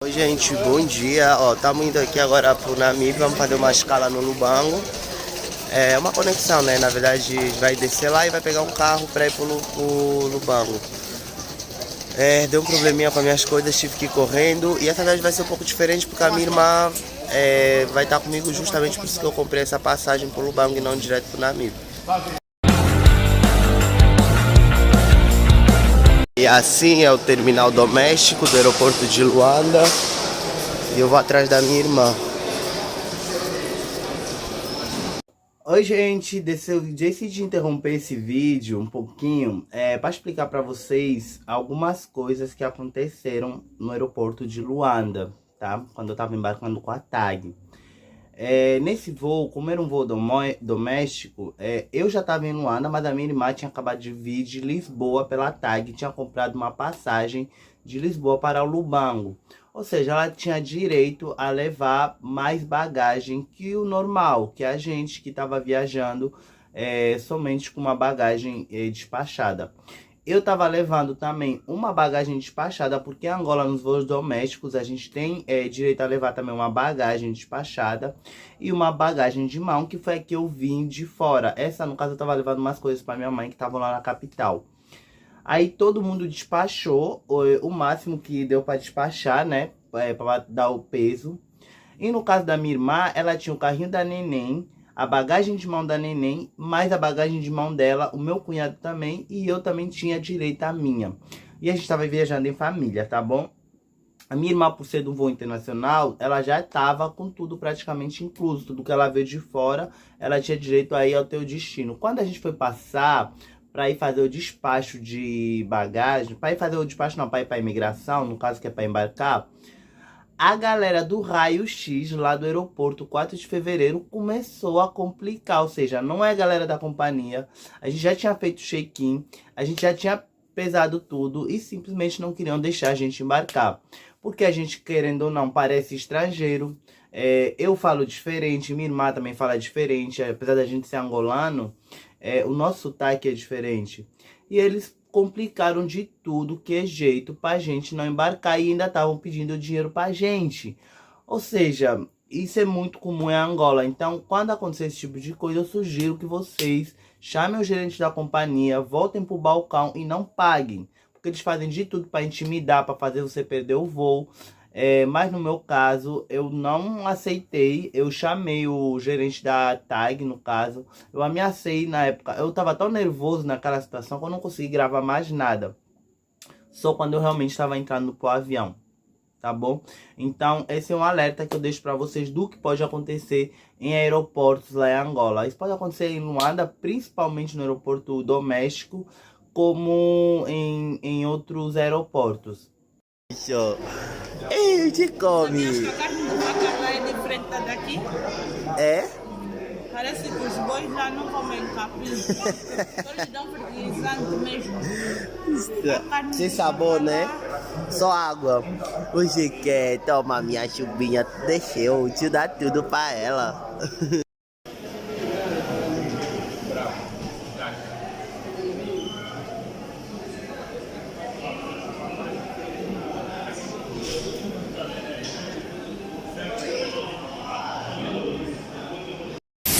Oi gente, bom dia. Ó, estamos indo aqui agora pro Namib, vamos fazer uma escala no Lubango. É uma conexão, né? Na verdade, vai descer lá e vai pegar um carro para ir pro Lubango. Deu um probleminha com as minhas coisas, tive que ir correndo. E essa viagem vai ser um pouco diferente porque a minha irmã vai estar comigo, justamente por isso que eu comprei essa passagem pro Lubango e não direto pro Namib. E assim é o terminal doméstico do aeroporto de Luanda. E eu vou atrás da minha irmã. Oi gente, decidi interromper esse vídeo um pouquinho para explicar para vocês algumas coisas que aconteceram no aeroporto de Luanda, tá? Quando eu estava embarcando com a TAG. Nesse voo, como era um voo doméstico, eu já estava em Luanda, mas a minha irmã tinha acabado de vir de Lisboa pela TAG, tinha comprado uma passagem de Lisboa para o Lubango. Ou seja, ela tinha direito a levar mais bagagem que o normal, que a gente que estava viajando somente com uma bagagem despachada. Eu estava levando também uma bagagem despachada, porque em Angola, nos voos domésticos, a gente tem direito a levar também uma bagagem despachada e uma bagagem de mão, que foi a que eu vim de fora. Essa, no caso, eu estava levando umas coisas para minha mãe que estavam lá na capital. Aí todo mundo despachou o máximo que deu para despachar, né? Para dar o peso. E no caso da minha irmã, ela tinha o carrinho da neném, a bagagem de mão da neném, mais a bagagem de mão dela, o meu cunhado também, e eu também tinha direito à minha. E a gente estava viajando em família, tá bom? A minha irmã, por ser do voo internacional, ela já estava com tudo praticamente incluso. Tudo que ela veio de fora, ela tinha direito a ir ao teu destino. Quando a gente foi passar para ir fazer o despacho de bagagem, para ir fazer o despacho não, para ir para a imigração, no caso que é para embarcar, a galera do raio-x lá do aeroporto 4 de fevereiro começou a complicar, ou seja, não é a galera da companhia, a gente já tinha feito check-in, a gente já tinha pesado tudo e simplesmente não queriam deixar a gente embarcar. Porque a gente, querendo ou não, parece estrangeiro, eu falo diferente, minha irmã também fala diferente, apesar da gente ser angolano, o nosso sotaque é diferente. E eles complicaram de tudo que é jeito pra gente não embarcar e ainda estavam pedindo dinheiro pra gente. Ou seja, isso é muito comum em Angola. Então, quando acontecer esse tipo de coisa, eu sugiro que vocês chamem o gerente da companhia, voltem pro balcão e não paguem. Porque eles fazem de tudo pra intimidar, pra fazer você perder o voo. Mas no meu caso, eu não aceitei, eu chamei o gerente da TAG, no caso, eu ameacei na época, eu tava tão nervoso naquela situação que eu não consegui gravar mais nada, só quando eu realmente estava entrando pro avião, tá bom? Então, esse é um alerta que eu deixo para vocês do que pode acontecer em aeroportos lá em Angola. Isso pode acontecer em Luanda, principalmente no aeroporto doméstico, como em outros aeroportos. Show. Ei, te come. Acho que a carne do vaca lá é diferente da daqui. É? Parece que os bois lá não comem capim. Só lhes dão fertilizante mesmo. Sem sabor, né? Só água. Hoje quer tomar minha chubinha, deixou, te dá tudo pra ela.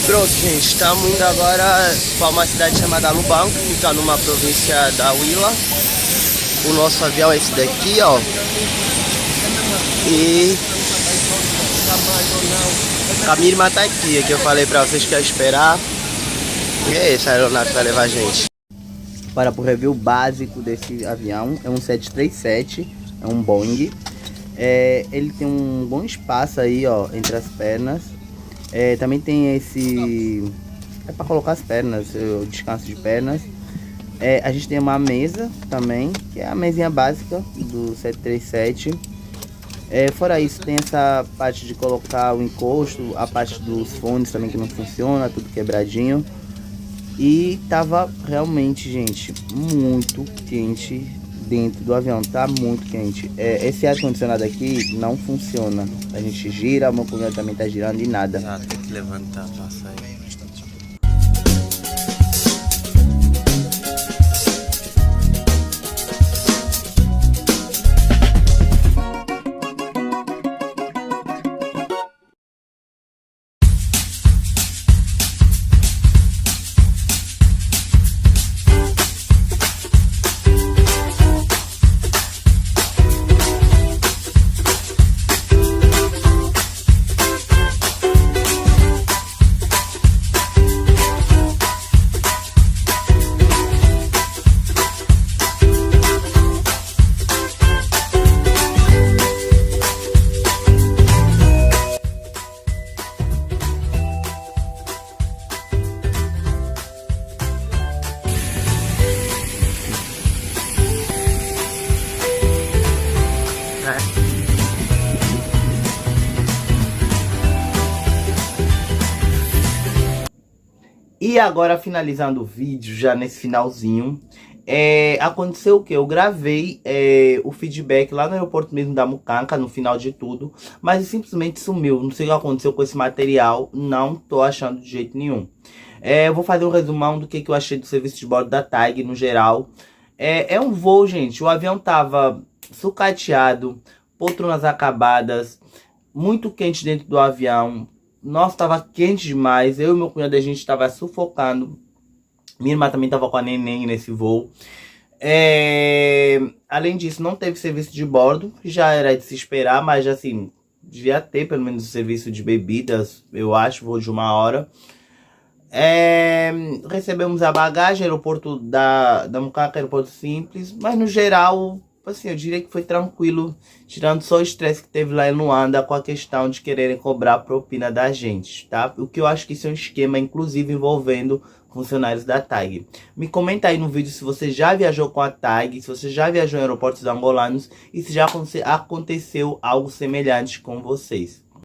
Pronto, gente, estamos indo agora para uma cidade chamada Lubango, que fica numa província da Huila. O nosso avião é esse daqui, ó. E a minha irmã tá aqui, que eu falei para vocês que ia esperar. E é essa aeronave que vai levar a gente. Para o review básico desse avião, é um 737, é um Boeing. Ele tem um bom espaço aí, ó, entre as pernas. Também tem esse... para colocar as pernas, o descanso de pernas. A gente tem uma mesa também, que é a mesinha básica do 737. Fora isso, tem essa parte de colocar o encosto, a parte dos fones também que não funciona, tudo quebradinho. E tava realmente, gente, muito quente dentro do avião, tá muito quente. Esse ar-condicionado aqui não funciona. A gente gira, o meu cunhado também tá girando e nada. Ah, tem que levantar pra sair. E agora, finalizando o vídeo, já nesse finalzinho, aconteceu o que? Eu gravei o feedback lá no aeroporto mesmo da Mukanka, no final de tudo, mas simplesmente sumiu. Não sei o que aconteceu com esse material, não tô achando de jeito nenhum. Eu vou fazer um resumão do que eu achei do serviço de bordo da TAG no geral. É um voo, gente, o avião tava sucateado, poltronas acabadas, muito quente dentro do avião. Nossa, tava quente demais. Eu e meu cunhado, a gente tava sufocando. Minha irmã também tava com a neném nesse voo. Além disso, não teve serviço de bordo, que já era de se esperar, mas assim, devia ter pelo menos o serviço de bebidas, eu acho, voo de 1 hora. Recebemos a bagagem, aeroporto da Mukanka, aeroporto simples, mas no geral, assim, eu diria que foi tranquilo, tirando só o estresse que teve lá em Luanda com a questão de quererem cobrar a propina da gente, tá? O que eu acho que isso é um esquema, inclusive, envolvendo funcionários da TAG. Me comenta aí no vídeo se você já viajou com a TAG, se você já viajou em aeroportos angolanos e se já aconteceu algo semelhante com vocês.